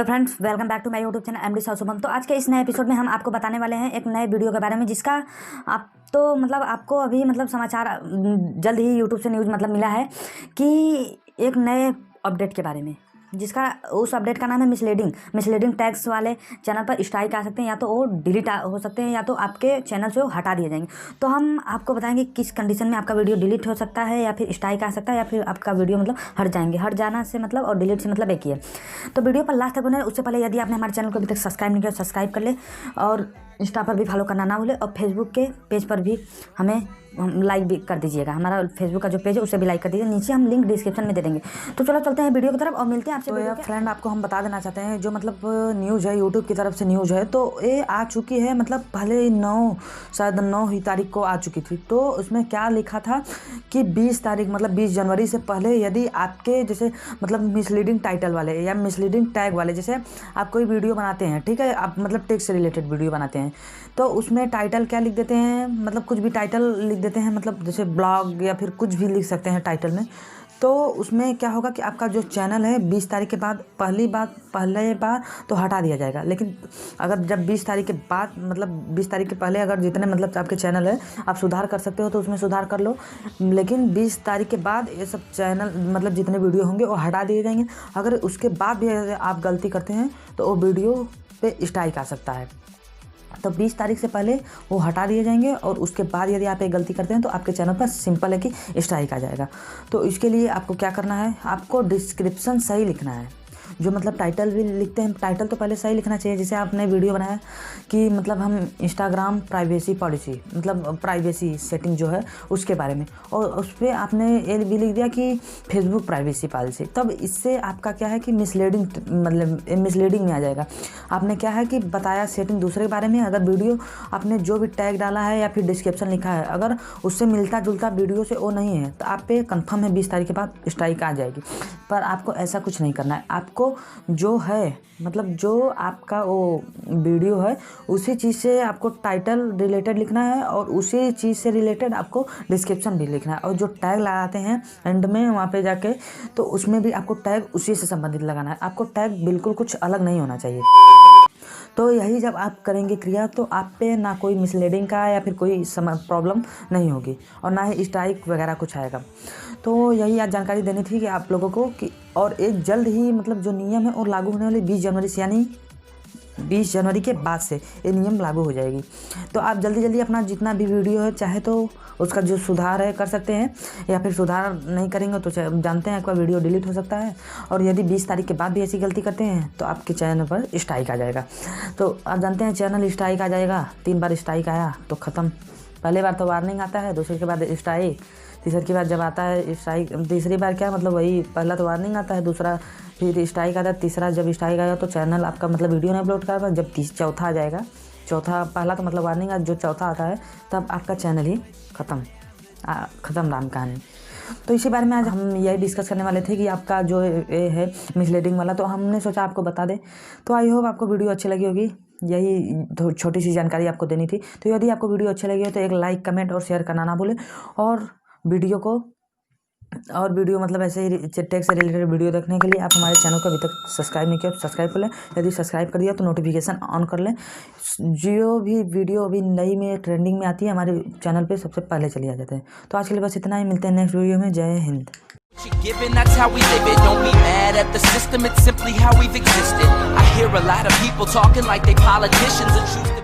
Hello friends, welcome back to my YouTube channel mdsahusubm। तो आज के इस नए एपिसोड में हम आपको बताने वाले हैं एक नए वीडियो के बारे में, जिसका आप तो मतलब आपको अभी मतलब समाचार जल्द ही यूट्यूब से न्यूज़ मतलब मिला है कि एक नए अपडेट के बारे में, जिसका उस अपडेट का नाम है मिसलीडिंग टैग्स वाले चैनल पर स्ट्राइक आ सकते हैं, या तो वो डिलीट हो सकते हैं या तो आपके चैनल से वो हटा दिए जाएंगे। तो हम आपको बताएंगे किस कंडीशन में आपका वीडियो डिलीट हो सकता है, या फिर स्ट्राइक आ सकता है, या फिर आपका वीडियो मतलब हट जाना से मतलब और डिलीट से मतलब एक ही है। तो वीडियो पर लास्ट तक बने। उससे पहले यदि आपने हमारे चैनल को अभी तक सब्सक्राइब नहीं किया, सब्सक्राइब कर ले, और इंस्टा पर भी फॉलो करना ना भूले, और फेसबुक के पेज पर भी हमें लाइक भी कर दीजिएगा। हमारा फेसबुक का जो पेज है उसे भी लाइक कर दीजिए, नीचे हम लिंक डिस्क्रिप्शन में दे देंगे। तो चलो चलते हैं वीडियो की तरफ और मिलते हैं आपसे। तो यार फ्रेंड, आपको हम बता देना चाहते हैं जो मतलब न्यूज़ है, यूट्यूब की तरफ से न्यूज़ है, तो ये आ चुकी है। मतलब पहले 9 ही तारीख को आ चुकी थी। तो उसमें क्या लिखा था कि 20 तारीख मतलब 20 जनवरी से पहले यदि आपके जैसे मतलब मिसलीडिंग टाइटल वाले या मिसलीडिंग टैग वाले, जैसे आप कोई वीडियो बनाते हैं, ठीक है, आप मतलब टेक से रिलेटेड वीडियो बनाते हैं, तो उसमें टाइटल क्या लिख देते हैं, मतलब कुछ भी टाइटल लिख देते हैं, मतलब जैसे ब्लॉग या फिर कुछ भी लिख सकते हैं टाइटल में। तो उसमें क्या होगा कि आपका जो चैनल है 20 तारीख के बाद पहले बार तो हटा दिया जाएगा। लेकिन अगर जब 20 तारीख के बाद मतलब 20 तारीख के पहले अगर जितने मतलब आपके चैनल है आप सुधार कर सकते हो तो उसमें सुधार कर लो। लेकिन 20 तारीख के बाद ये सब चैनल मतलब जितने वीडियो होंगे वो हटा दिए जाएंगे। अगर उसके बाद भी आप गलती करते हैं तो वो वीडियो पे स्ट्राइक आ सकता है। तो 20 तारीख से पहले वो हटा दिए जाएंगे, और उसके बाद यदि आप एक गलती करते हैं तो आपके चैनल पर सिंपल है कि स्ट्राइक आ जाएगा। तो इसके लिए आपको क्या करना है, आपको डिस्क्रिप्शन सही लिखना है। जो मतलब टाइटल भी लिखते हैं, टाइटल तो पहले सही लिखना चाहिए। जैसे आपने वीडियो बनाया कि मतलब हम इंस्टाग्राम प्राइवेसी पॉलिसी मतलब प्राइवेसी सेटिंग जो है उसके बारे में, और उस पर आपने ये भी लिख दिया कि फेसबुक प्राइवेसी पॉलिसी, तब इससे आपका क्या है कि मिसलीडिंग मतलब मिसलीडिंग में आ जाएगा। आपने क्या है कि बताया सेटिंग दूसरे के बारे में। अगर वीडियो आपने जो भी टैग डाला है या फिर डिस्क्रिप्शन लिखा है अगर उससे मिलता जुलता वीडियो से वो नहीं है तो आप पे कंफर्म है 20 तारीख के बाद स्ट्राइक आ जाएगी। पर आपको ऐसा कुछ नहीं करना है। आपको जो है मतलब जो आपका वो वीडियो है उसी चीज़ से आपको टाइटल रिलेटेड लिखना है, और उसी चीज़ से रिलेटेड आपको डिस्क्रिप्शन भी लिखना है। और जो टैग लगाते हैं एंड में वहाँ पे जाके, तो उसमें भी आपको टैग उसी से संबंधित लगाना है। आपको टैग बिल्कुल कुछ अलग नहीं होना चाहिए। तो यही जब आप करेंगे क्रिया तो आप पे ना कोई मिसलीडिंग का या फिर कोई प्रॉब्लम नहीं होगी, और ना ही स्ट्राइक वगैरह कुछ आएगा। तो यही आज जानकारी देनी थी कि आप लोगों को कि, और एक जल्द ही मतलब जो नियम है और लागू होने वाले 20 जनवरी से, यानी 20 जनवरी के बाद से ये नियम लागू हो जाएगी। तो आप जल्दी अपना जितना भी वीडियो है चाहे तो उसका जो सुधार है कर सकते हैं, या फिर सुधार नहीं करेंगे तो जानते हैं आपका वीडियो डिलीट हो सकता है। और यदि 20 तारीख के बाद भी ऐसी गलती करते हैं तो आपके चैनल पर स्ट्राइक आ जाएगा। तो आप जानते हैं चैनल स्ट्राइक आ जाएगा। 3 बार स्ट्राइक आया तो ख़त्म। पहले बार तो वार्निंग आता है, दूसरे के बाद स्ट्राइक, तीसरी के बाद जब आता है स्ट्राइक, तीसरी बार क्या मतलब वही पहला तो वार्निंग आता है, दूसरा फिर स्ट्राइक आता है, तीसरा जब स्ट्राइक आएगा तो चैनल आपका मतलब वीडियो नहीं अपलोड करेगा। जब चौथा आ जाएगा, चौथा पहला तो मतलब वार्निंग जो चौथा आता है तब आपका चैनल ही ख़त्म राम कहानी। तो इसी बारे में आज हम यही डिस्कस करने वाले थे कि आपका जो ये है मिसलीडिंग वाला, तो हमने सोचा आपको बता दें। तो आई होप आपको वीडियो अच्छी लगी होगी। यही छोटी सी जानकारी आपको देनी थी। तो यदि आपको वीडियो अच्छी लगी हो तो एक लाइक, कमेंट और शेयर करना ना भूलें। और वीडियो मतलब ऐसे ही टेक से रिलेटेड वीडियो देखने के लिए आप हमारे चैनल को अभी तक सब्सक्राइब नहीं किया, सब्सक्राइब कर लें। यदि सब्सक्राइब कर दिया तो नोटिफिकेशन ऑन कर लें। जो भी वीडियो अभी नई में ट्रेंडिंग में आती है हमारे चैनल पे सबसे पहले चली आ जाते हैं। तो आज के लिए बस इतना ही। मिलते हैं नेक्स्ट वीडियो में। जय Hind. Given, that's how we live it. Don't be mad at the system, it's simply how we've existed. I hear a lot of people talking like they politicians and choose to